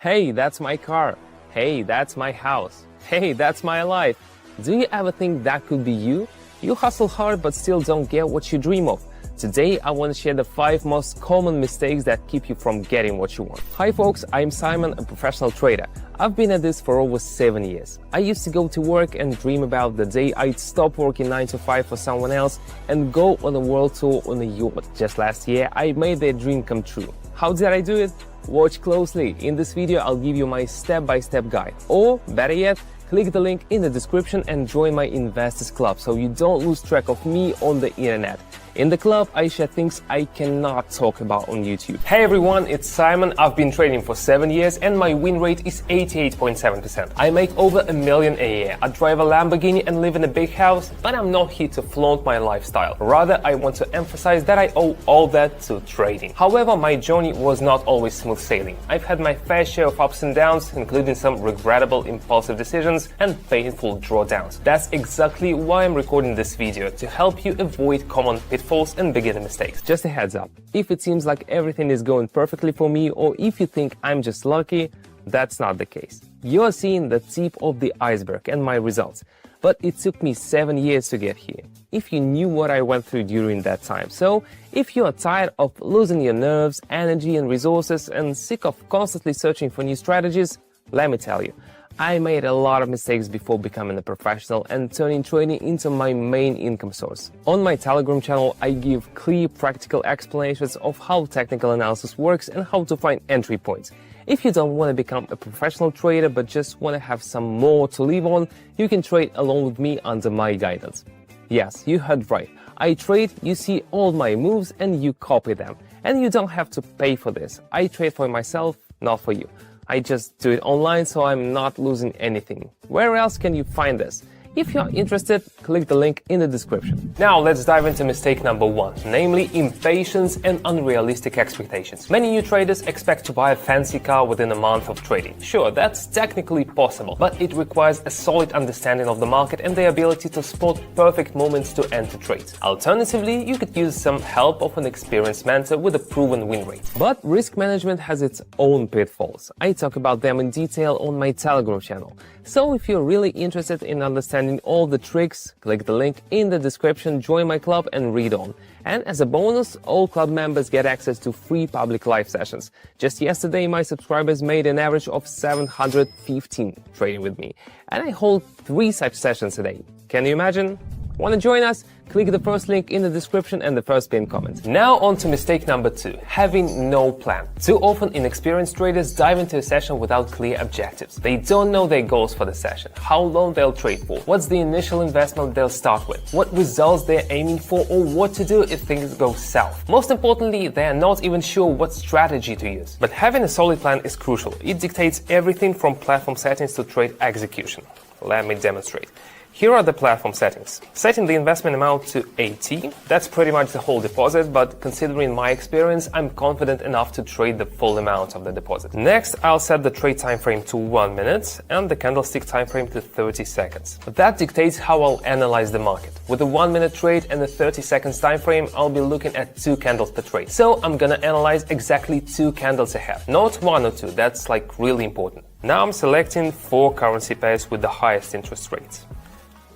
Hey, that's my car. Hey, that's my house. Hey, that's my life. Do you ever think that could be you? You hustle hard but still don't get what you dream of. Today, I want to share the 5 most common mistakes that keep you from getting what you want. Hi folks, I'm Simon, a professional trader. I've been at this for over 7 years. I used to go to work and dream about the day I'd stop working 9 to 5 for someone else and go on a world tour on a yacht. Just last year, I made that dream come true. How did I do it? Watch closely. In this video, I'll give you my step-by-step guide. Or, better yet, click the link in the description and join my Investors Club so you don't lose track of me on the internet. In the club, I share things I cannot talk about on YouTube. Hey everyone, it's Simon. I've been trading for 7 years and my win rate is 88.7%. I make over $1 million a year. I drive a Lamborghini and live in a big house, but I'm not here to flaunt my lifestyle. Rather, I want to emphasize that I owe all that to trading. However, my journey was not always smooth sailing. I've had my fair share of ups and downs, including some regrettable impulsive decisions and painful drawdowns. That's exactly why I'm recording this video, to help you avoid common pitfalls and beginner mistakes. Just a heads up, if it seems like everything is going perfectly for me, or if you think I'm just lucky, that's not the case. You're seeing the tip of the iceberg and my results, but it took me 7 years to get here. If you knew what I went through during that time. So, if you are tired of losing your nerves, energy and resources and sick of constantly searching for new strategies, let me tell you, I made a lot of mistakes before becoming a professional and turning trading into my main income source. On my Telegram channel, I give clear, practical explanations of how technical analysis works and how to find entry points. If you don't want to become a professional trader but just want to have some more to live on, you can trade along with me under my guidance. Yes, you heard right. I trade, you see all my moves and you copy them. And you don't have to pay for this. I trade for myself, not for you. I just do it online, so I'm not losing anything. Where else can you find this? If you're interested, click the link in the description. Now let's dive into mistake number 1, namely impatience and unrealistic expectations. Many new traders expect to buy a fancy car within a month of trading. Sure, that's technically possible, but it requires a solid understanding of the market and the ability to spot perfect moments to enter trades. Alternatively, you could use some help of an experienced mentor with a proven win rate. But risk management has its own pitfalls. I talk about them in detail on my Telegram channel. So if you're really interested in understanding all the tricks, click the link in the description, join my club and read on. And as a bonus, all club members get access to free public live sessions. Just yesterday, my subscribers made an average of 715 trading with me. And I hold 3 such sessions a day. Can you imagine? Want to join us? Click the first link in the description and the first pinned comment. Now on to mistake number 2, having no plan. Too often inexperienced traders dive into a session without clear objectives. They don't know their goals for the session, how long they'll trade for, what's the initial investment they'll start with, what results they're aiming for, or what to do if things go south. Most importantly, they are not even sure what strategy to use. But having a solid plan is crucial. It dictates everything from platform settings to trade execution. Let me demonstrate. Here are the platform settings. Setting the investment amount to 80, that's pretty much the whole deposit, but considering my experience, I'm confident enough to trade the full amount of the deposit. Next, I'll set the trade time frame to 1 minute and the candlestick time frame to 30 seconds. That dictates how I'll analyze the market. With a 1 minute trade and a 30 seconds time frame, I'll be looking at 2 candles per trade. So I'm gonna analyze exactly 2 candles ahead, not 1 or 2, that's like really important. Now I'm selecting 4 currency pairs with the highest interest rates.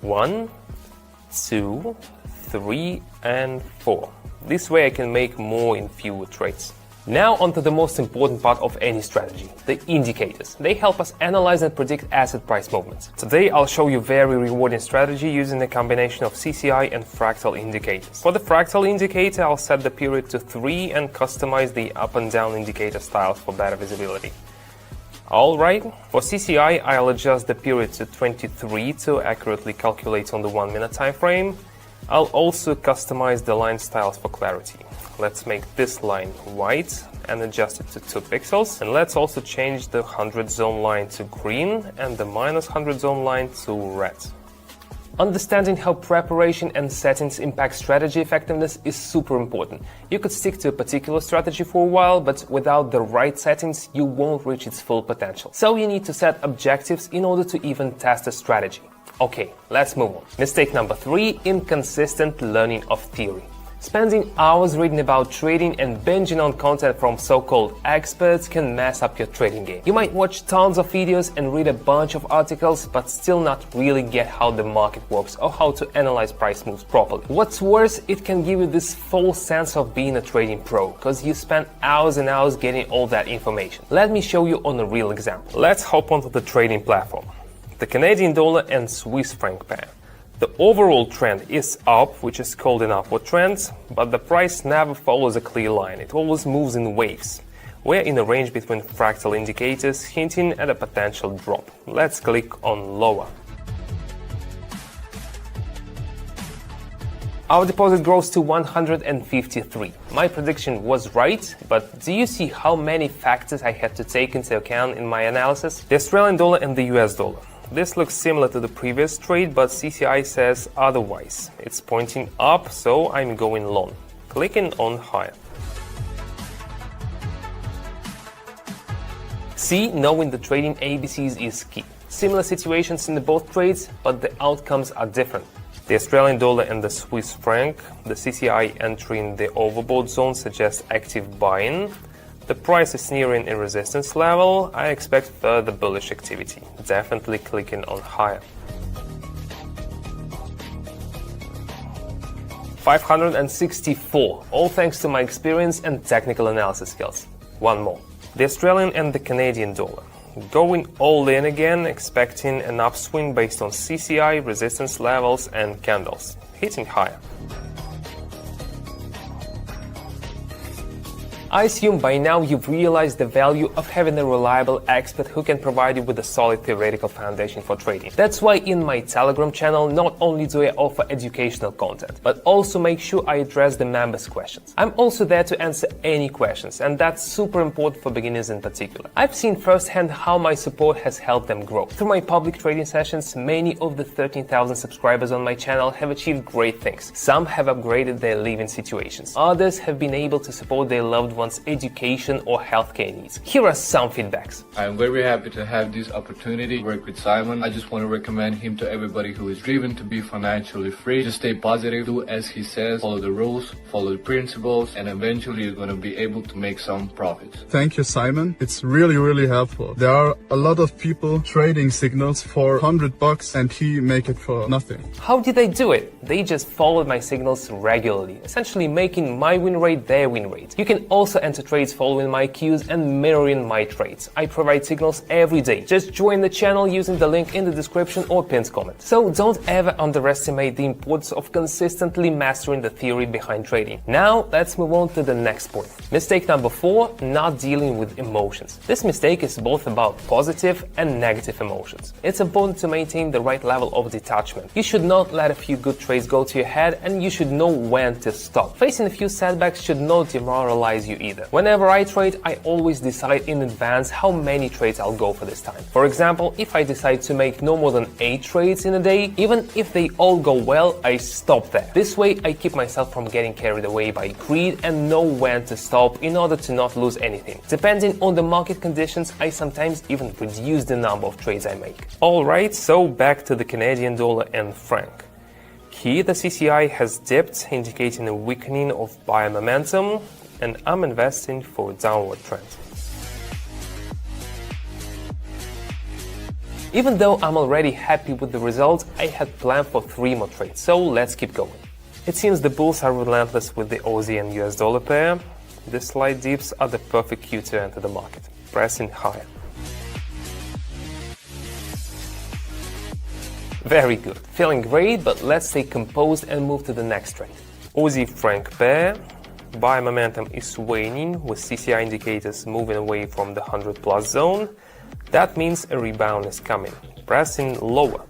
1, 2, 3, and 4. This way I can make more in fewer trades. Now onto the most important part of any strategy, the indicators. They help us analyze and predict asset price movements. Today I'll show you a very rewarding strategy using a combination of CCI and fractal indicators. For the fractal indicator, I'll set the period to 3 and customize the up and down indicator styles for better visibility. Alright, for CCI, I'll adjust the period to 23 to accurately calculate on the 1 minute time frame. I'll also customize the line styles for clarity. Let's make this line white and adjust it to 2 pixels. And let's also change the 100 zone line to green and the minus 100 zone line to red. Understanding how preparation and settings impact strategy effectiveness is super important. You could stick to a particular strategy for a while, but without the right settings, you won't reach its full potential. So you need to set objectives in order to even test a strategy. Okay, let's move on. Mistake number 3, inconsistent learning of theory. Spending hours reading about trading and binging on content from so-called experts can mess up your trading game. You might watch tons of videos and read a bunch of articles, but still not really get how the market works or how to analyze price moves properly. What's worse, it can give you this false sense of being a trading pro, because you spend hours and hours getting all that information. Let me show you on a real example. Let's hop onto the trading platform. The Canadian dollar and Swiss franc pair. The overall trend is up, which is called an upward trend, but the price never follows a clear line. It always moves in waves. We're in a range between fractal indicators, hinting at a potential drop. Let's click on lower. Our deposit grows to 153. My prediction was right, but do you see how many factors I had to take into account in my analysis? The Australian dollar and the US dollar. This looks similar to the previous trade, but CCI says otherwise. It's pointing up, so I'm going long. Clicking on higher. See, knowing the trading ABCs is key. Similar situations in both trades, but the outcomes are different. The Australian dollar and the Swiss franc, the CCI entering the overbought zone suggests active buying. The price is nearing a resistance level. I expect further bullish activity. Definitely clicking on higher. 564, all thanks to my experience and technical analysis skills. One more. The Australian and the Canadian dollar. Going all in again, expecting an upswing based on CCI, resistance levels and candles. Hitting higher. I assume by now you've realized the value of having a reliable expert who can provide you with a solid theoretical foundation for trading. That's why in my Telegram channel, not only do I offer educational content, but also make sure I address the members' questions. I'm also there to answer any questions, and that's super important for beginners in particular. I've seen firsthand how my support has helped them grow. Through my public trading sessions, many of the 13,000 subscribers on my channel have achieved great things. Some have upgraded their living situations. Others have been able to support their loved ones' education or healthcare needs. Here are some feedbacks. I'm very happy to have this opportunity to work with Simon. I just want to recommend him to everybody who is driven to be financially free. Just stay positive, do as he says, follow the rules, follow the principles, and eventually you're going to be able to make some profits. Thank you, Simon. It's really helpful. There are a lot of people trading signals for $100 and he make it for nothing. How did they do it? They just followed my signals regularly, essentially making my win rate their win rate. You can also enter trades following my cues and mirroring my trades. I provide signals every day. Just join the channel using the link in the description or pinned comment. So don't ever underestimate the importance of consistently mastering the theory behind trading. Now let's move on to the next point. Mistake number 4, not dealing with emotions. This mistake is both about positive and negative emotions. It's important to maintain the right level of detachment. You should not let a few good trades go to your head, and you should know when to stop. Facing a few setbacks should not demoralize you either. Whenever I trade, I always decide in advance how many trades I'll go for this time. For example, if I decide to make no more than 8 trades in a day, even if they all go well, I stop there. This way, I keep myself from getting carried away by greed and know when to stop in order to not lose anything. Depending on the market conditions, I sometimes even reduce the number of trades I make. Alright, so back to the Canadian dollar and franc. Here, the CCI has dipped, indicating a weakening of buyer momentum, and I'm investing for a downward trend. Even though I'm already happy with the results, I had planned for 3 more trades, so let's keep going. It seems the bulls are relentless with the Aussie and US dollar pair. The slight dips are the perfect cue to enter the market, pressing higher. Very good, feeling great, but let's stay composed and move to the next trade. Aussie franc pair. Buy momentum is waning, with CCI indicators moving away from the 100+ zone. That means a rebound is coming. Pressing lower.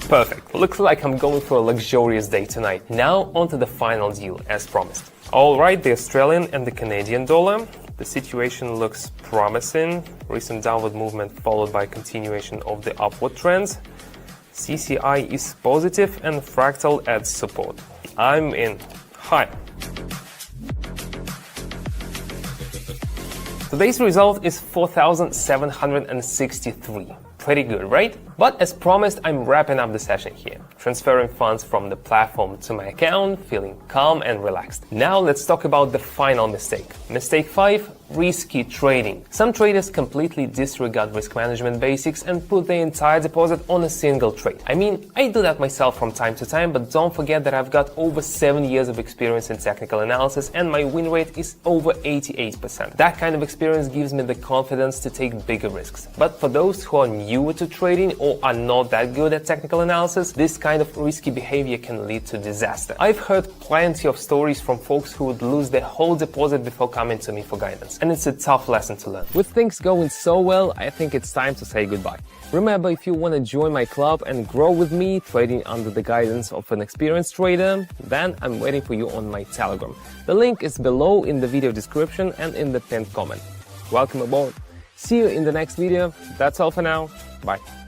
Perfect. Looks like I'm going for a luxurious day tonight. Now onto the final deal, as promised. Alright, the Australian and the Canadian dollar. The situation looks promising. Recent downward movement followed by continuation of the upward trend. CCI is positive and fractal adds support. I'm in. High. Today's result is 4,763. Pretty good, right? But as promised, I'm wrapping up the session here, transferring funds from the platform to my account, feeling calm and relaxed. Now let's talk about the final mistake. Mistake 5, risky trading. Some traders completely disregard risk management basics and put their entire deposit on a single trade. I mean, I do that myself from time to time, but don't forget that I've got over 7 years of experience in technical analysis and my win rate is over 88%. That kind of experience gives me the confidence to take bigger risks. But for those who are newer to trading or are not that good at technical analysis, this kind of risky behavior can lead to disaster. I've heard plenty of stories from folks who would lose their whole deposit before coming to me for guidance. And it's a tough lesson to learn. With things going so well, I think it's time to say goodbye. Remember, if you want to join my club and grow with me, trading under the guidance of an experienced trader, then I'm waiting for you on my Telegram. The link is below in the video description and in the pinned comment. Welcome aboard. See you in the next video. That's all for now. Bye.